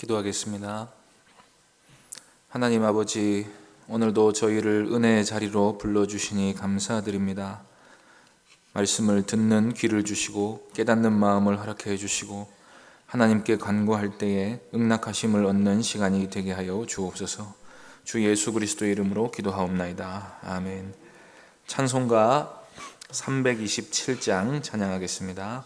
기도하겠습니다. 하나님 아버지, 오늘도 저희를 은혜의 자리로 불러주시니 감사드립니다. 말씀을 듣는 귀를 주시고 깨닫는 마음을 허락해 주시고 하나님께 간구할 때에 응낙하심을 얻는 시간이 되게 하여 주옵소서. 주 예수 그리스도의 이름으로 기도하옵나이다. 아멘. 찬송가 327장 찬양하겠습니다.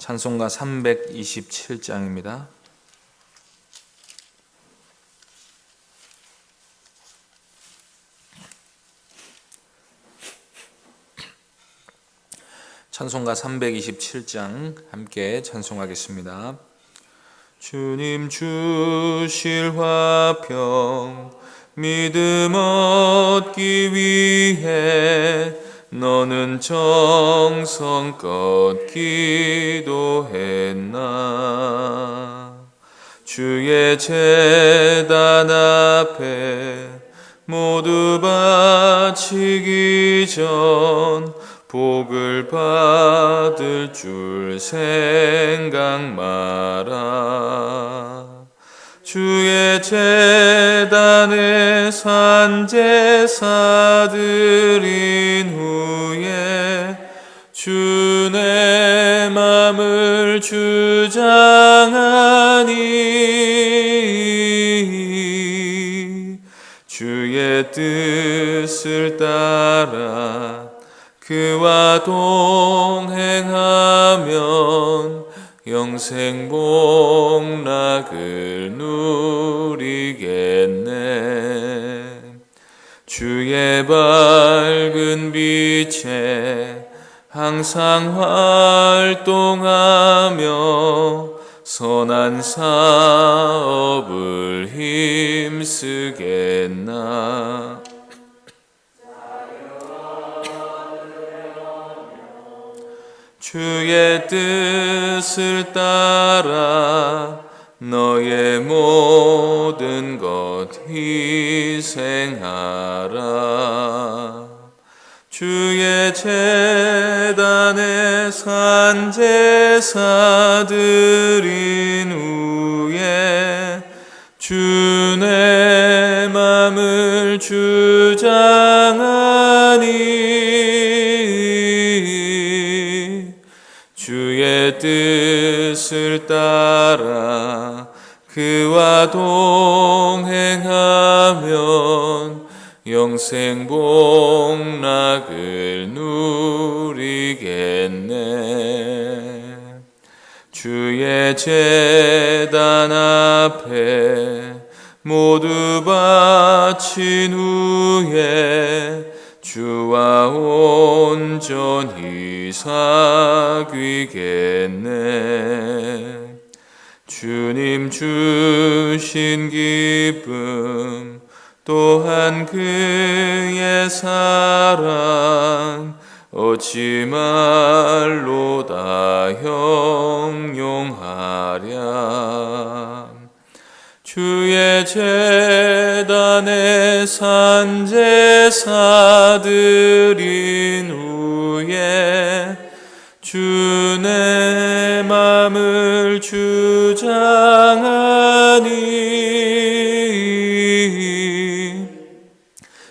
찬송가 327장입니다. 찬송가 327장 함께 찬송하겠습니다. 주님 주실 화평 믿음 얻기 위해 너는 정성껏 기도했나. 주의 제단 앞에 모두 바치기 전 복을 받을 줄 생각 마라. 주의 제단에 산제사 드린 후에 주의 맘을 주장하니 주의 뜻을 따라 그와 동행하면 영생 복락을 누리겠네. 주의 밝은 빛에 항상 활동하며 선한 사업을 힘쓰겠나. 주의 뜻을 따라 너의 모든 것 희생하라. 주의 제단에 산제사 드린 후에 주의 맘을 주장하니 주의 뜻을 따라 그와 동행하면 영생 복락을 누리겠네. 주의 제단 앞에 모두 바친 후에 주와 온전히 사귀겠네. 주님 주신 기쁨 또한 그의 사랑 어찌 말로 다 형용하랴. 주의 제단에 산제사 드린 후에 주의 맘을 주장하니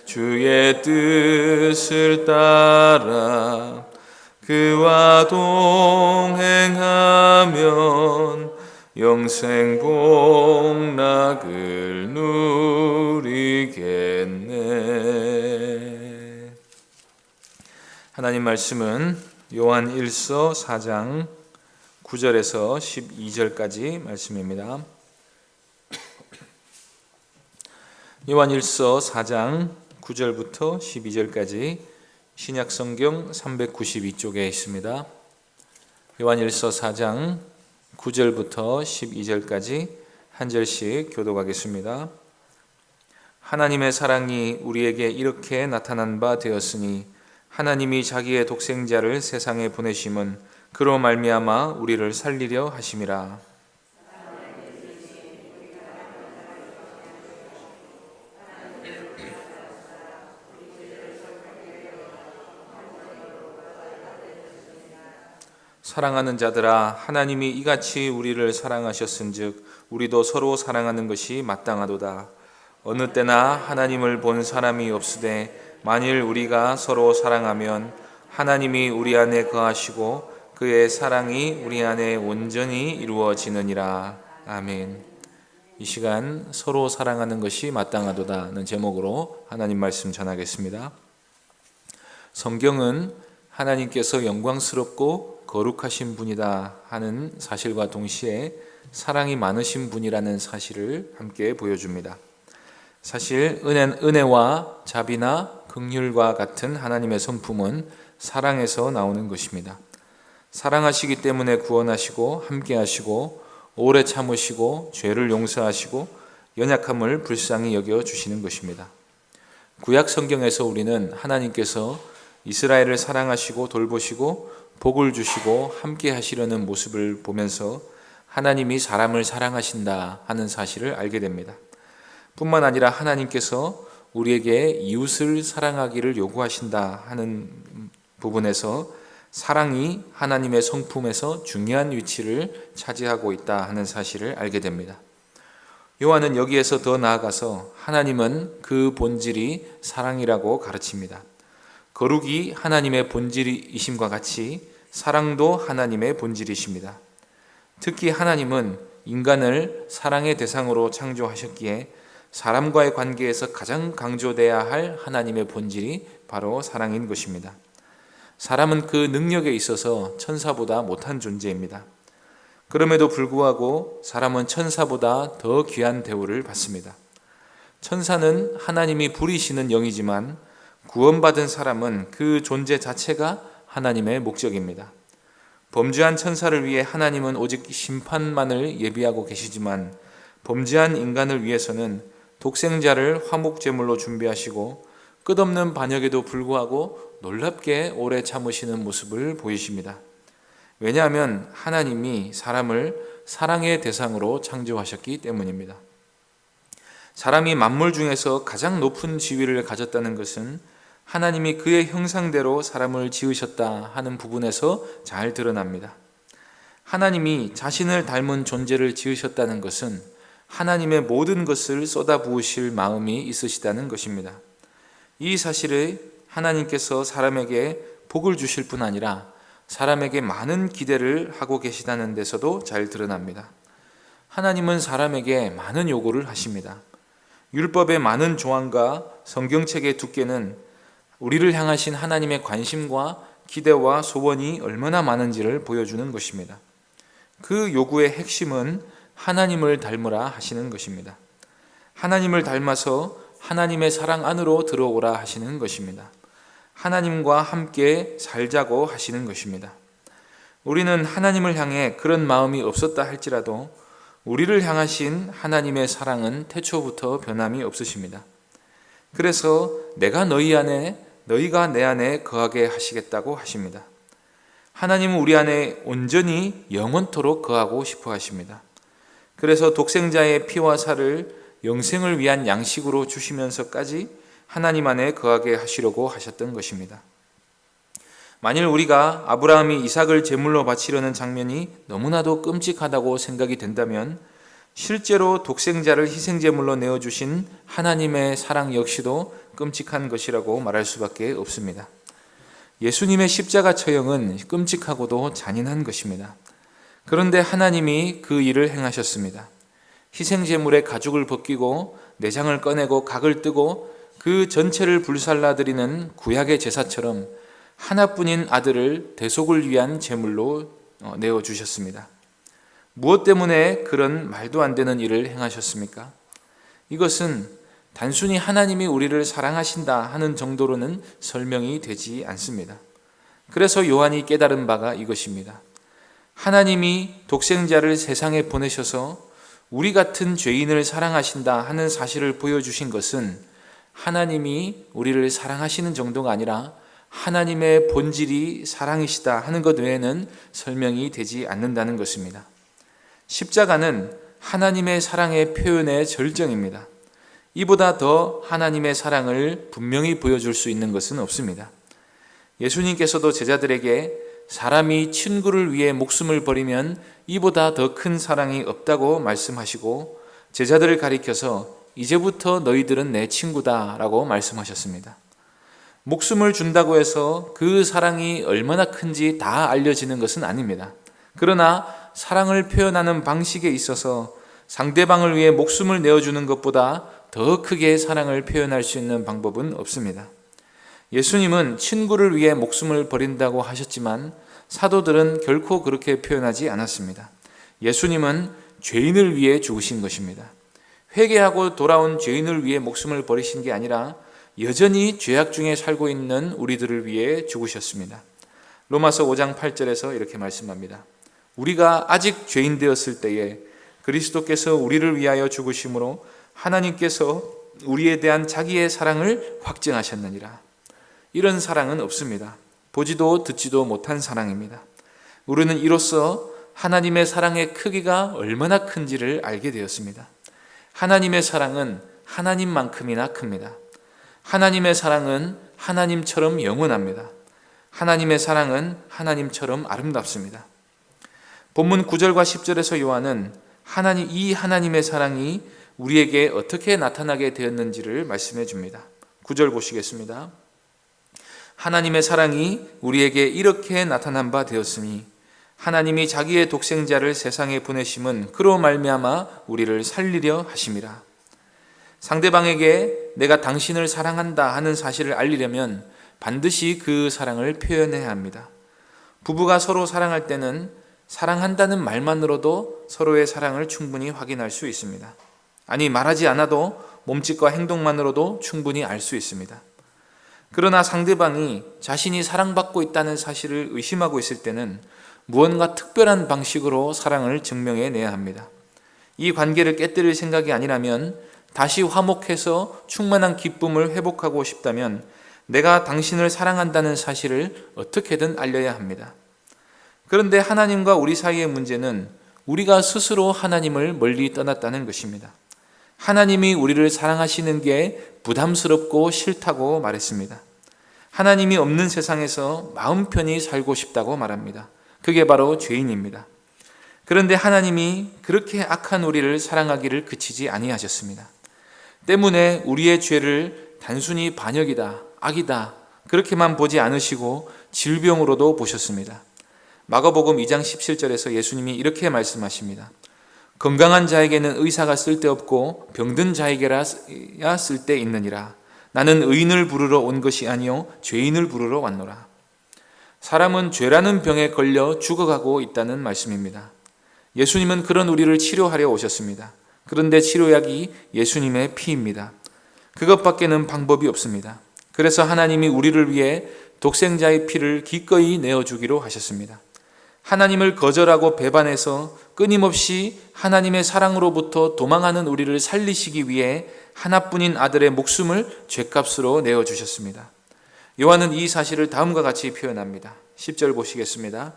주의 뜻을 따라 그와 동행하면 영생 복락을 누리겠네. 하나님 말씀은 요한 1서 4장 9절에서 12절까지 말씀입니다. 요한 1서 4장 9절부터 12절까지 신약성경 392쪽에 있습니다. 요한 1서 4장 9절부터 12절까지 한 절씩 교독하겠습니다. 하나님의 사랑이 우리에게 이렇게 나타난 바 되었으니 하나님이 자기의 독생자를 세상에 보내심은 그로 말미암아 우리를 살리려 하심이라. 사랑하는 자들아, 하나님이 이같이 우리를 사랑하셨은즉 우리도 서로 사랑하는 것이 마땅하도다. 어느 때나 하나님을 본 사람이 없으되 만일 우리가 서로 사랑하면 하나님이 우리 안에 거하시고 그의 사랑이 우리 안에 온전히 이루어지느니라. 아멘. 이 시간 서로 사랑하는 것이 마땅하도다는 제목으로 하나님 말씀 전하겠습니다. 성경은 하나님께서 영광스럽고 거룩하신 분이다 하는 사실과 동시에 사랑이 많으신 분이라는 사실을 함께 보여줍니다. 사실 은혜와 자비나 긍휼과 같은 하나님의 성품은 사랑에서 나오는 것입니다. 사랑하시기 때문에 구원하시고 함께하시고 오래 참으시고 죄를 용서하시고 연약함을 불쌍히 여겨주시는 것입니다. 구약 성경에서 우리는 하나님께서 이스라엘을 사랑하시고 돌보시고 복을 주시고 함께 하시려는 모습을 보면서 하나님이 사람을 사랑하신다 하는 사실을 알게 됩니다. 뿐만 아니라 하나님께서 우리에게 이웃을 사랑하기를 요구하신다 하는 부분에서 사랑이 하나님의 성품에서 중요한 위치를 차지하고 있다 하는 사실을 알게 됩니다. 요한은 여기에서 더 나아가서 하나님은 그 본질이 사랑이라고 가르칩니다. 거룩이 하나님의 본질이심과 같이 사랑도 하나님의 본질이십니다. 특히 하나님은 인간을 사랑의 대상으로 창조하셨기에 사람과의 관계에서 가장 강조돼야 할 하나님의 본질이 바로 사랑인 것입니다. 사람은 그 능력에 있어서 천사보다 못한 존재입니다. 그럼에도 불구하고 사람은 천사보다 더 귀한 대우를 받습니다. 천사는 하나님이 부리시는 영이지만 구원받은 사람은 그 존재 자체가 하나님의 목적입니다. 범죄한 천사를 위해 하나님은 오직 심판만을 예비하고 계시지만 범죄한 인간을 위해서는 독생자를 화목제물로 준비하시고 끝없는 반역에도 불구하고 놀랍게 오래 참으시는 모습을 보이십니다. 왜냐하면 하나님이 사람을 사랑의 대상으로 창조하셨기 때문입니다. 사람이 만물 중에서 가장 높은 지위를 가졌다는 것은 하나님이 그의 형상대로 사람을 지으셨다 하는 부분에서 잘 드러납니다. 하나님이 자신을 닮은 존재를 지으셨다는 것은 하나님의 모든 것을 쏟아부으실 마음이 있으시다는 것입니다. 이 사실을 하나님께서 사람에게 복을 주실 뿐 아니라 사람에게 많은 기대를 하고 계시다는 데서도 잘 드러납니다. 하나님은 사람에게 많은 요구를 하십니다. 율법의 많은 조항과 성경책의 두께는 우리를 향하신 하나님의 관심과 기대와 소원이 얼마나 많은지를 보여주는 것입니다. 그 요구의 핵심은 하나님을 닮으라 하시는 것입니다. 하나님을 닮아서 하나님의 사랑 안으로 들어오라 하시는 것입니다. 하나님과 함께 살자고 하시는 것입니다. 우리는 하나님을 향해 그런 마음이 없었다 할지라도 우리를 향하신 하나님의 사랑은 태초부터 변함이 없으십니다. 그래서 내가 너희 안에 너희가 내 안에 거하게 하시겠다고 하십니다. 하나님은 우리 안에 온전히 영원토록 거하고 싶어 하십니다. 그래서 독생자의 피와 살을 영생을 위한 양식으로 주시면서까지 하나님 안에 거하게 하시려고 하셨던 것입니다. 만일 우리가 아브라함이 이삭을 제물로 바치려는 장면이 너무나도 끔찍하다고 생각이 된다면 실제로 독생자를 희생제물로 내어주신 하나님의 사랑 역시도 끔찍한 것이라고 말할 수밖에 없습니다. 예수님의 십자가 처형은 끔찍하고도 잔인한 것입니다. 그런데 하나님이 그 일을 행하셨습니다. 희생제물의 가죽을 벗기고 내장을 꺼내고 각을 뜨고 그 전체를 불살라드리는 구약의 제사처럼 하나뿐인 아들을 대속을 위한 제물로 내어주셨습니다. 무엇 때문에 그런 말도 안 되는 일을 행하셨습니까? 이것은 단순히 하나님이 우리를 사랑하신다 하는 정도로는 설명이 되지 않습니다. 그래서 요한이 깨달은 바가 이것입니다. 하나님이 독생자를 세상에 보내셔서 우리 같은 죄인을 사랑하신다 하는 사실을 보여주신 것은 하나님이 우리를 사랑하시는 정도가 아니라 하나님의 본질이 사랑이시다 하는 것 외에는 설명이 되지 않는다는 것입니다. 십자가는 하나님의 사랑의 표현의 절정입니다. 이보다 더 하나님의 사랑을 분명히 보여줄 수 있는 것은 없습니다. 예수님께서도 제자들에게 사람이 친구를 위해 목숨을 버리면 이보다 더 큰 사랑이 없다고 말씀하시고 제자들을 가리켜서 이제부터 너희들은 내 친구다 라고 말씀하셨습니다. 목숨을 준다고 해서 그 사랑이 얼마나 큰지 다 알려지는 것은 아닙니다. 그러나 사랑을 표현하는 방식에 있어서 상대방을 위해 목숨을 내어주는 것보다 더 크게 사랑을 표현할 수 있는 방법은 없습니다. 예수님은 친구를 위해 목숨을 버린다고 하셨지만 사도들은 결코 그렇게 표현하지 않았습니다. 예수님은 죄인을 위해 죽으신 것입니다. 회개하고 돌아온 죄인을 위해 목숨을 버리신 게 아니라 여전히 죄악 중에 살고 있는 우리들을 위해 죽으셨습니다. 로마서 5장 8절에서 이렇게 말씀합니다. 우리가 아직 죄인 되었을 때에 그리스도께서 우리를 위하여 죽으심으로 하나님께서 우리에 대한 자기의 사랑을 확증하셨느니라. 이런 사랑은 없습니다. 보지도 듣지도 못한 사랑입니다. 우리는 이로써 하나님의 사랑의 크기가 얼마나 큰지를 알게 되었습니다. 하나님의 사랑은 하나님만큼이나 큽니다. 하나님의 사랑은 하나님처럼 영원합니다. 하나님의 사랑은 하나님처럼 아름답습니다. 본문 9절과 10절에서 요한은 이 하나님의 사랑이 우리에게 어떻게 나타나게 되었는지를 말씀해 줍니다. 9절 보시겠습니다. 하나님의 사랑이 우리에게 이렇게 나타난 바 되었으니 하나님이 자기의 독생자를 세상에 보내심은 그로 말미암아 우리를 살리려 하심이라. 상대방에게 내가 당신을 사랑한다 하는 사실을 알리려면 반드시 그 사랑을 표현해야 합니다. 부부가 서로 사랑할 때는 사랑한다는 말만으로도 서로의 사랑을 충분히 확인할 수 있습니다. 아니, 말하지 않아도 몸짓과 행동만으로도 충분히 알 수 있습니다. 그러나 상대방이 자신이 사랑받고 있다는 사실을 의심하고 있을 때는 무언가 특별한 방식으로 사랑을 증명해내야 합니다. 이 관계를 깨뜨릴 생각이 아니라면 다시 화목해서 충만한 기쁨을 회복하고 싶다면 내가 당신을 사랑한다는 사실을 어떻게든 알려야 합니다. 그런데 하나님과 우리 사이의 문제는 우리가 스스로 하나님을 멀리 떠났다는 것입니다. 하나님이 우리를 사랑하시는 게 부담스럽고 싫다고 말했습니다. 하나님이 없는 세상에서 마음 편히 살고 싶다고 말합니다. 그게 바로 죄인입니다. 그런데 하나님이 그렇게 악한 우리를 사랑하기를 그치지 아니하셨습니다. 때문에 우리의 죄를 단순히 반역이다, 악이다 그렇게만 보지 않으시고 질병으로도 보셨습니다. 마가복음 2장 17절에서 예수님이 이렇게 말씀하십니다. 건강한 자에게는 의사가 쓸데없고 병든 자에게야 쓸데있느니라. 나는 의인을 부르러 온 것이 아니요 죄인을 부르러 왔노라. 사람은 죄라는 병에 걸려 죽어가고 있다는 말씀입니다. 예수님은 그런 우리를 치료하려 오셨습니다. 그런데 치료약이 예수님의 피입니다. 그것밖에는 방법이 없습니다. 그래서 하나님이 우리를 위해 독생자의 피를 기꺼이 내어주기로 하셨습니다. 하나님을 거절하고 배반해서 끊임없이 하나님의 사랑으로부터 도망하는 우리를 살리시기 위해 하나뿐인 아들의 목숨을 죗값으로 내어주셨습니다. 요한은 이 사실을 다음과 같이 표현합니다. 10절 보시겠습니다.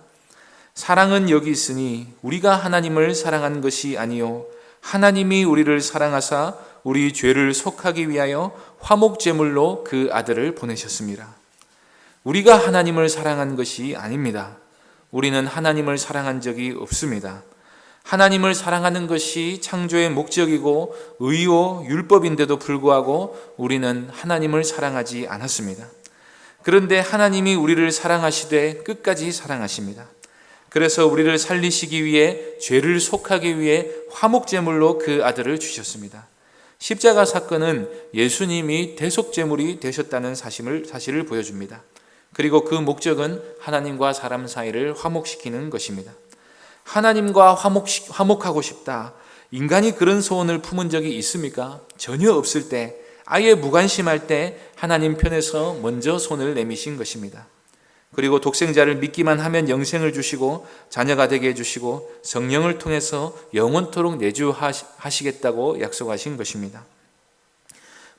사랑은 여기 있으니 우리가 하나님을 사랑한 것이 아니요 하나님이 우리를 사랑하사 우리 죄를 속하기 위하여 화목제물로 그 아들을 보내셨습니다. 우리가 하나님을 사랑한 것이 아닙니다. 우리는 하나님을 사랑한 적이 없습니다. 하나님을 사랑하는 것이 창조의 목적이고 의요 율법인데도 불구하고 우리는 하나님을 사랑하지 않았습니다. 그런데 하나님이 우리를 사랑하시되 끝까지 사랑하십니다. 그래서 우리를 살리시기 위해 죄를 속하기 위해 화목제물로 그 아들을 주셨습니다. 십자가 사건은 예수님이 대속제물이 되셨다는 사실을 보여줍니다. 그리고 그 목적은 하나님과 사람 사이를 화목시키는 것입니다. 하나님과 화목하고 싶다. 인간이 그런 소원을 품은 적이 있습니까? 전혀 없을 때, 아예 무관심할 때 하나님 편에서 먼저 손을 내미신 것입니다. 그리고 독생자를 믿기만 하면 영생을 주시고 자녀가 되게 해주시고 성령을 통해서 영원토록 내주하시겠다고 약속하신 것입니다.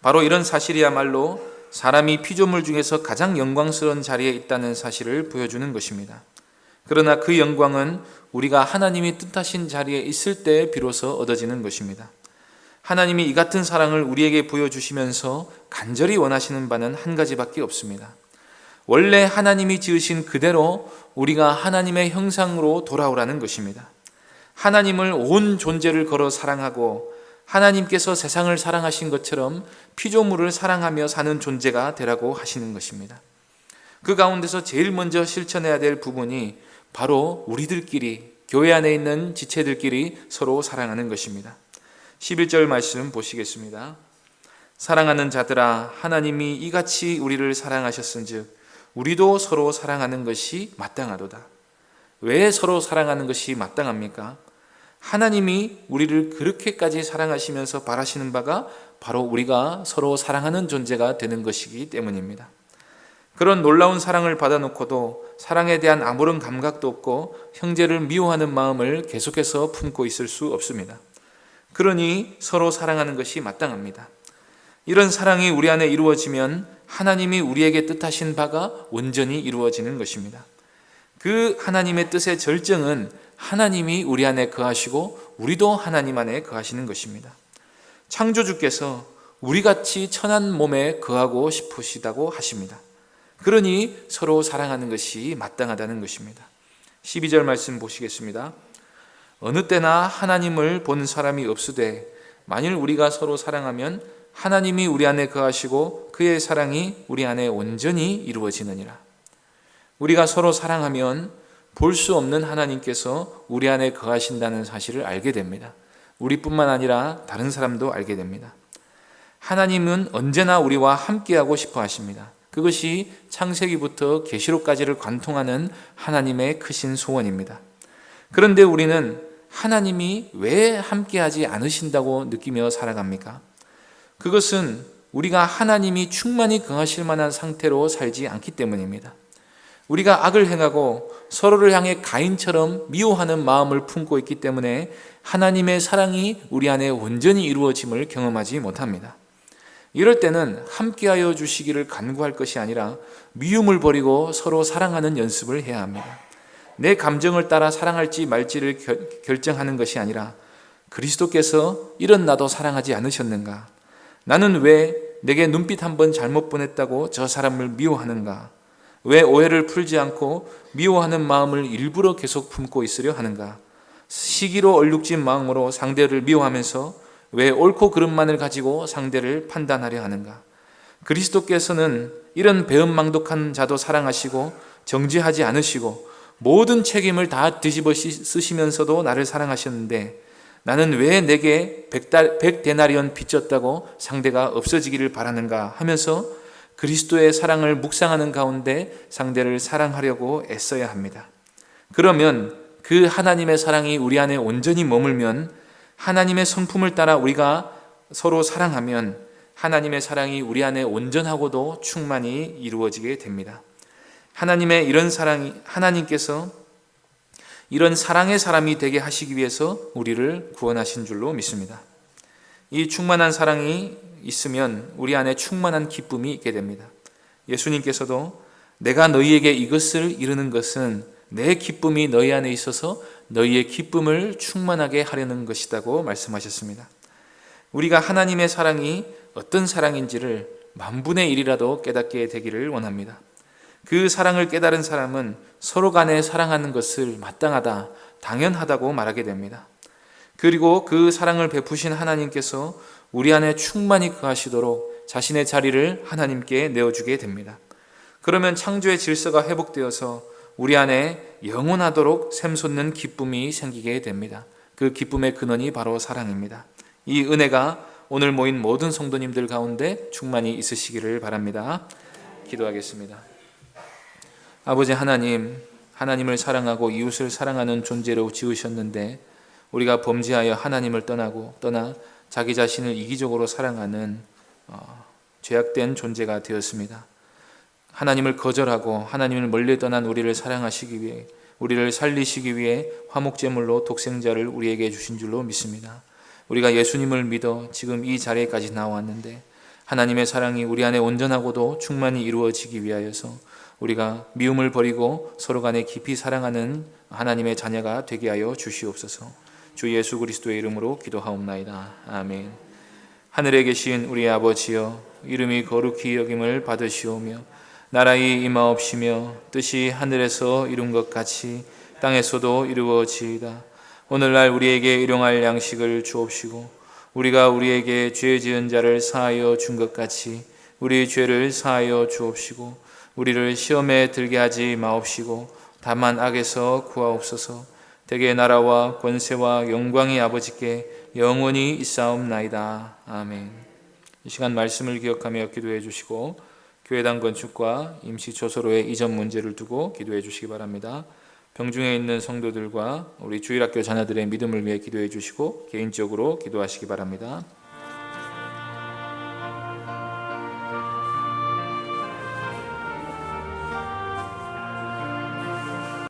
바로 이런 사실이야말로 사람이 피조물 중에서 가장 영광스러운 자리에 있다는 사실을 보여주는 것입니다. 그러나 그 영광은 우리가 하나님이 뜻하신 자리에 있을 때 비로소 얻어지는 것입니다. 하나님이 이 같은 사랑을 우리에게 보여주시면서 간절히 원하시는 바는 한 가지밖에 없습니다. 원래 하나님이 지으신 그대로 우리가 하나님의 형상으로 돌아오라는 것입니다. 하나님을 온 존재를 걸어 사랑하고 하나님께서 세상을 사랑하신 것처럼 피조물을 사랑하며 사는 존재가 되라고 하시는 것입니다. 그 가운데서 제일 먼저 실천해야 될 부분이 바로 우리들끼리, 교회 안에 있는 지체들끼리 서로 사랑하는 것입니다. 11절 말씀 보시겠습니다. 사랑하는 자들아, 하나님이 이같이 우리를 사랑하셨은즉 우리도 서로 사랑하는 것이 마땅하도다. 왜 서로 사랑하는 것이 마땅합니까? 하나님이 우리를 그렇게까지 사랑하시면서 바라시는 바가 바로 우리가 서로 사랑하는 존재가 되는 것이기 때문입니다. 그런 놀라운 사랑을 받아놓고도 사랑에 대한 아무런 감각도 없고 형제를 미워하는 마음을 계속해서 품고 있을 수 없습니다. 그러니 서로 사랑하는 것이 마땅합니다. 이런 사랑이 우리 안에 이루어지면 하나님이 우리에게 뜻하신 바가 온전히 이루어지는 것입니다. 그 하나님의 뜻의 절정은 하나님이 우리 안에 거하시고 우리도 하나님 안에 거하시는 것입니다. 창조주께서 우리같이 천한 몸에 거하고 싶으시다고 하십니다. 그러니 서로 사랑하는 것이 마땅하다는 것입니다. 12절 말씀 보시겠습니다. 어느 때나 하나님을 본 사람이 없으되 만일 우리가 서로 사랑하면 하나님이 우리 안에 거하시고 그의 사랑이 우리 안에 온전히 이루어지느니라. 우리가 서로 사랑하면 볼 수 없는 하나님께서 우리 안에 거하신다는 사실을 알게 됩니다. 우리뿐만 아니라 다른 사람도 알게 됩니다. 하나님은 언제나 우리와 함께하고 싶어 하십니다. 그것이 창세기부터 계시록까지를 관통하는 하나님의 크신 소원입니다. 그런데 우리는 하나님이 왜 함께하지 않으신다고 느끼며 살아갑니까? 그것은 우리가 하나님이 충만히 거하실 만한 상태로 살지 않기 때문입니다. 우리가 악을 행하고 서로를 향해 가인처럼 미워하는 마음을 품고 있기 때문에 하나님의 사랑이 우리 안에 온전히 이루어짐을 경험하지 못합니다. 이럴 때는 함께하여 주시기를 간구할 것이 아니라 미움을 버리고 서로 사랑하는 연습을 해야 합니다. 내 감정을 따라 사랑할지 말지를 결정하는 것이 아니라 그리스도께서 이런 나도 사랑하지 않으셨는가? 나는 왜 내게 눈빛 한번 잘못 보냈다고 저 사람을 미워하는가? 왜 오해를 풀지 않고 미워하는 마음을 일부러 계속 품고 있으려 하는가? 시기로 얼룩진 마음으로 상대를 미워하면서 왜 옳고 그름만을 가지고 상대를 판단하려 하는가? 그리스도께서는 이런 배은망덕한 자도 사랑하시고 정죄하지 않으시고 모든 책임을 다 뒤집어 쓰시면서도 나를 사랑하셨는데 나는 왜 내게 100데나리온 빚졌다고 상대가 없어지기를 바라는가 하면서 그리스도의 사랑을 묵상하는 가운데 상대를 사랑하려고 애써야 합니다. 그러면 그 하나님의 사랑이 우리 안에 온전히 머물면 하나님의 성품을 따라 우리가 서로 사랑하면 하나님의 사랑이 우리 안에 온전하고도 충만히 이루어지게 됩니다. 하나님의 이런 사랑이, 하나님께서 이런 사랑의 사람이 되게 하시기 위해서 우리를 구원하신 줄로 믿습니다. 이 충만한 사랑이 있으면 우리 안에 충만한 기쁨이 있게 됩니다. 예수님께서도 내가 너희에게 이것을 이루는 것은 내 기쁨이 너희 안에 있어서 너희의 기쁨을 충만하게 하려는 것이라고 말씀하셨습니다. 우리가 하나님의 사랑이 어떤 사랑인지를 만분의 1이라도 깨닫게 되기를 원합니다. 그 사랑을 깨달은 사람은 서로 간에 사랑하는 것을 마땅하다, 당연하다고 말하게 됩니다. 그리고 그 사랑을 베푸신 하나님께서 우리 안에 충만히 거하시도록 자신의 자리를 하나님께 내어주게 됩니다. 그러면 창조의 질서가 회복되어서 우리 안에 영원하도록 샘솟는 기쁨이 생기게 됩니다. 그 기쁨의 근원이 바로 사랑입니다. 이 은혜가 오늘 모인 모든 성도님들 가운데 충만히 있으시기를 바랍니다. 기도하겠습니다. 아버지 하나님, 하나님을 사랑하고 이웃을 사랑하는 존재로 지으셨는데 우리가 범죄하여 하나님을 떠나 자기 자신을 이기적으로 사랑하는 죄악된 존재가 되었습니다. 하나님을 거절하고 하나님을 멀리 떠난 우리를 사랑하시기 위해, 우리를 살리시기 위해 화목제물로 독생자를 우리에게 주신 줄로 믿습니다. 우리가 예수님을 믿어 지금 이 자리에까지 나왔는데 하나님의 사랑이 우리 안에 온전하고도 충만히 이루어지기 위하여서 우리가 미움을 버리고 서로 간에 깊이 사랑하는 하나님의 자녀가 되게 하여 주시옵소서. 주 예수 그리스도의 이름으로 기도하옵나이다. 아멘. 하늘에 계신 우리 아버지여, 이름이 거룩히 여김을 받으시오며 나라의 임하옵시며 뜻이 하늘에서 이룬 것 같이 땅에서도 이루어지이다. 오늘날 우리에게 일용할 양식을 주옵시고 우리가 우리에게 죄 지은 자를 사하여 준 것 같이 우리 죄를 사하여 주옵시고 우리를 시험에 들게 하지 마옵시고 다만 악에서 구하옵소서. 대개 나라와 권세와 영광이 아버지께 영원히 있사옵나이다. 아멘. 이 시간 말씀을 기억하며 기도해 주시고 교회당 건축과 임시 조서로의 이전 문제를 두고 기도해 주시기 바랍니다. 병중에 있는 성도들과 우리 주일학교 자녀들의 믿음을 위해 기도해 주시고 개인적으로 기도하시기 바랍니다.